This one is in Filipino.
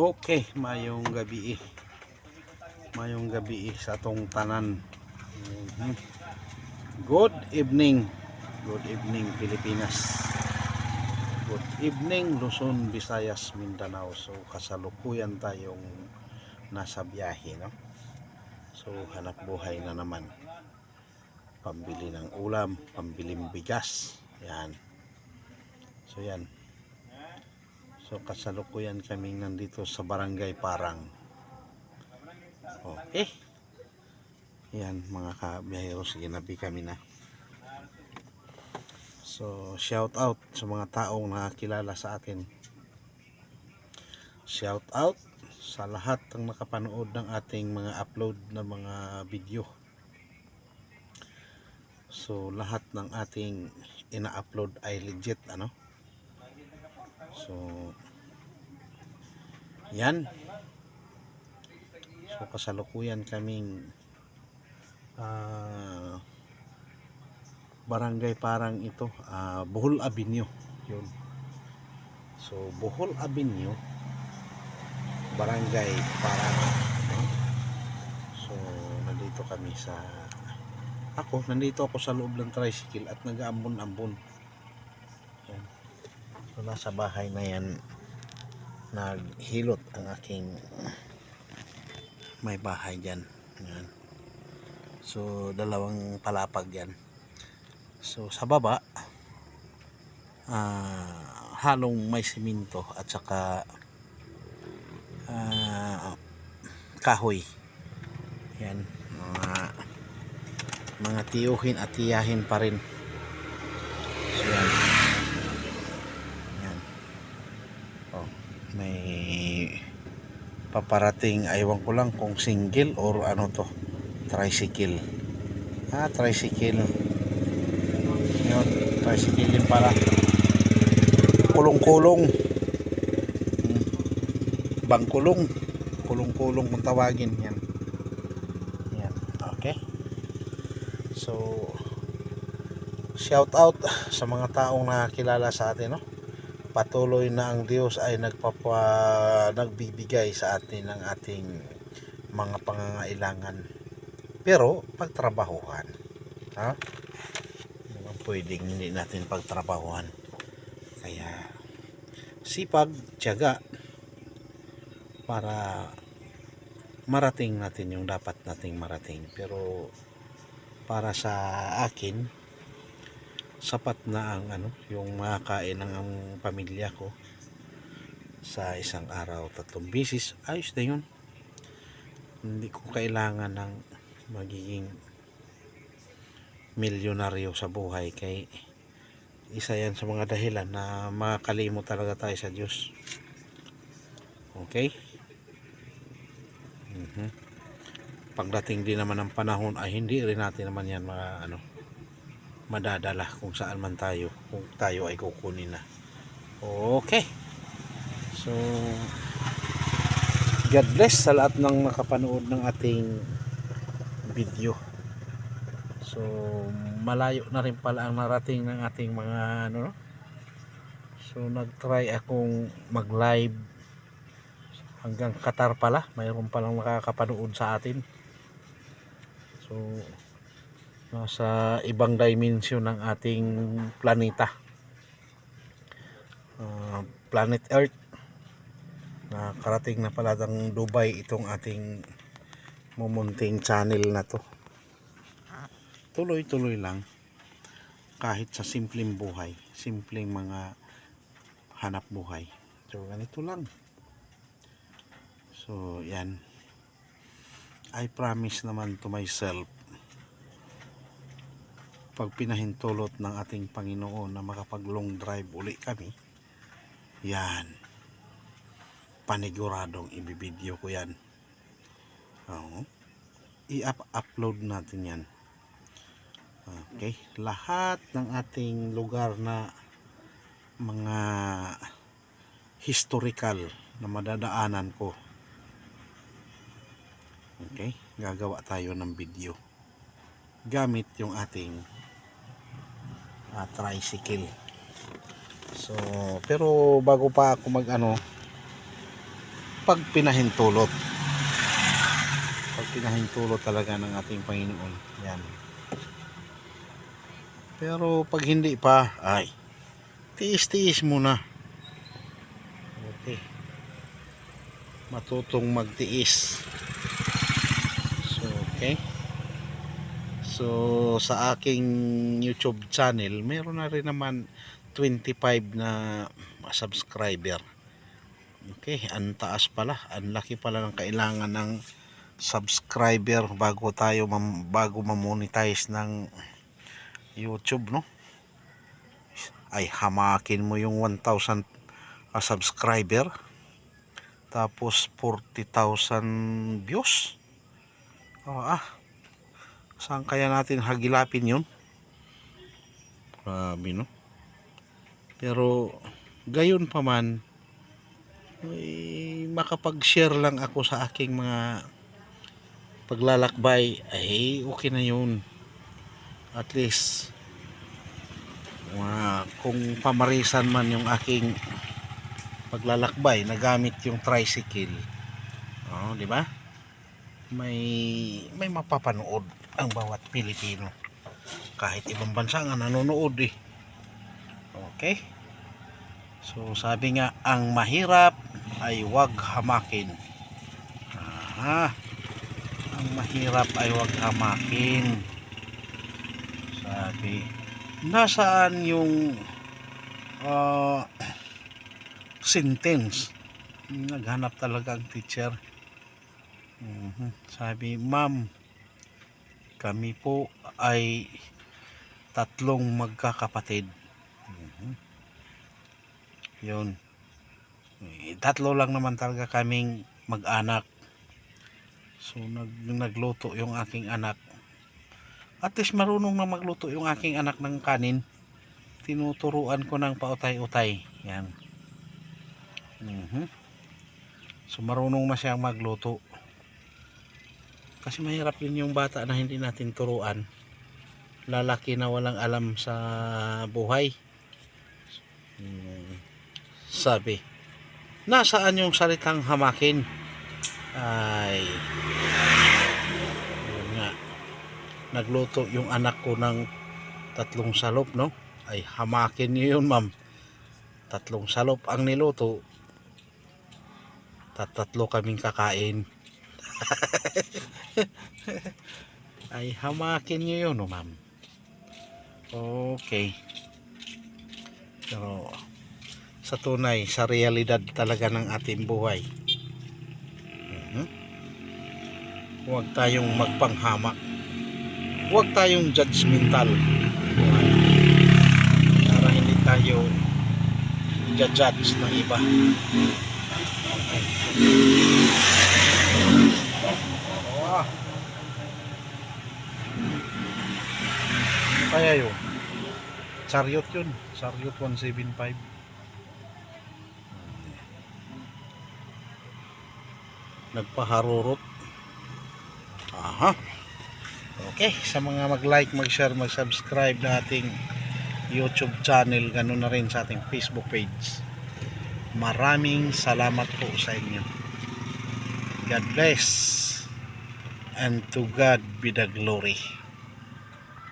Okay, mayong gabi mayong gabi sa atong tanan. Mhm. Good evening. Good evening Pilipinas. Good evening Luzon, Visayas, Mindanao. So kasalukuyan tayong nasa biyahe, no? So hanap buhay na naman. Pambili ng ulam, pambiling bigas. Yan. So yan. So kasalukuyan kaming nandito sa Barangay Parang. Okay. Yan mga kabiyaheros, ginabi kami na. So shout out sa mga taong nakakilala sa atin. Shout out sa lahat ng nakapanood ng ating mga upload na mga video. So lahat ng ating ina-upload ay legit, ano? So yan. So kasalukuyan kaming Barangay Parang ito, Bohol Avenue, yun. So Bohol Avenue, Barangay Parang. So nandito kami nandito ako sa loob ng tricycle at nag-aambon-ambon. Yan. So nasa bahay na yan naghilot ang aking may bahay dyan. Yan. So dalawang palapag yan. So sa baba halong may siminto at saka kahoy. Yan, mga tiyuhin at tiyahin pa rin. So yan. Yan. Oh, may paparating, aywan ko lang kung single or ano to, tricycle. Tricycle. Yun, tricycle din pala. Kulong-kulong. Bangkulong. Kulong-kulong kung tawagin yan. Yan, okay. So shout out sa mga taong nakakilala sa atin, no? Patuloy na ang Diyos ay nagbibigay sa atin ng ating mga pangangailangan. Pero pagtrabahuhan, ha? Pwedeng hindi natin pagtrabahuhan. Kaya sipag, tiyaga para marating natin yung dapat nating marating. Pero para sa akin, sapat na ang yung makakain ng ang pamilya ko sa isang araw 3 bisis. Ayos na yun. Hindi ko kailangan ng magiging milyonaryo sa buhay, kay isa yan sa mga dahilan na makalimot talaga tayo sa Diyos. Okay? Pagdating din naman ng panahon ay hindi rin natin naman yan madadala kung saan man tayo, kung tayo ay kukunin na. Okay. So God bless sa lahat ng nakapanood ng ating video. So malayo na rin pala ang narating ng ating mga So nag-try akong mag-live hanggang Qatar pala, mayroon palang makakapanood sa atin. So nasa ibang dimension ng ating planeta, planet Earth. Nakarating na pala ng Dubai itong ating mumunting channel na to. Tuloy-tuloy lang, kahit sa simpleng buhay, simpleng mga hanap buhay. So ganito lang. So yan, I promise naman to myself, pag pinahintulot ng ating Panginoon na makapag long drive uli kami, yan, paniguradong ibibideo ko yan. I-upload natin yan. Okay, lahat ng ating lugar na mga historical na madadaanan ko, okay, gagawa tayo ng video gamit yung ating tricycle. So pero bago pa ako pag pinahintulot. Pag pinahintulot talaga ng ating Panginoon. Yan. Pero pag hindi pa, ay, tiis-tiis muna. Okay. Matutong magtiis. So, okay. So, sa aking YouTube channel, meron na rin naman 25 na subscriber. Okay, ang taas pala. Ang laki pala ng kailangan ng subscriber bago ma-monetize ng YouTube, no? Ay, hamakin mo yung 1,000 subscriber. Tapos 40,000 views. Saan kaya natin hagilapin yun? Grabe, no? Pero gayon pa man, makapag-share lang ako sa aking mga paglalakbay, ay okay na yun. At least kung pamarisan man yung aking paglalakbay, nagamit yung tricycle, di ba? May mapapanood ang bawat Pilipino, kahit ibang bansa nga nanonood eh. Okay, so sabi nga, ang mahirap ay wag hamakin. Ang mahirap ay wag hamakin. Sabi, nasaan yung sentence? Naghanap talaga ang teacher. Sabi, ma'am, kami po ay 3 magkakapatid. Yun. 3 lang naman talaga kaming mag-anak. So nagluto yung aking anak. At least marunong na magluto yung aking anak ng kanin. Tinuturuan ko ng pautay-utay. Yan. So marunong na siyang magluto. Kasi mahirap yun yung bata na hindi natin turuan. Lalaki na walang alam sa buhay. Sabi, nasaan yung salitang hamakin? Ay, yun nga, nagluto yung anak ko ng 3 salop, no? Ay, hamakin niyo yun, ma'am. 3 salop ang niluto, 3 kaming kakain. Ay, hamakin niyo yun, no, ma'am. Okay. Pero sa tunay, sa realidad talaga ng ating buhay, huwag tayong magpanghamak, huwag tayong judgmental, para hindi tayo i-judge ng iba. Kaya yun, Chariot yun, Chariot 175. Nagpaharurot. Okay, sa mga mag-like, mag-share, mag-subscribe na ating YouTube channel, ganun na rin sa ating Facebook page. Maraming salamat po sa inyo. God bless, and to God be the glory.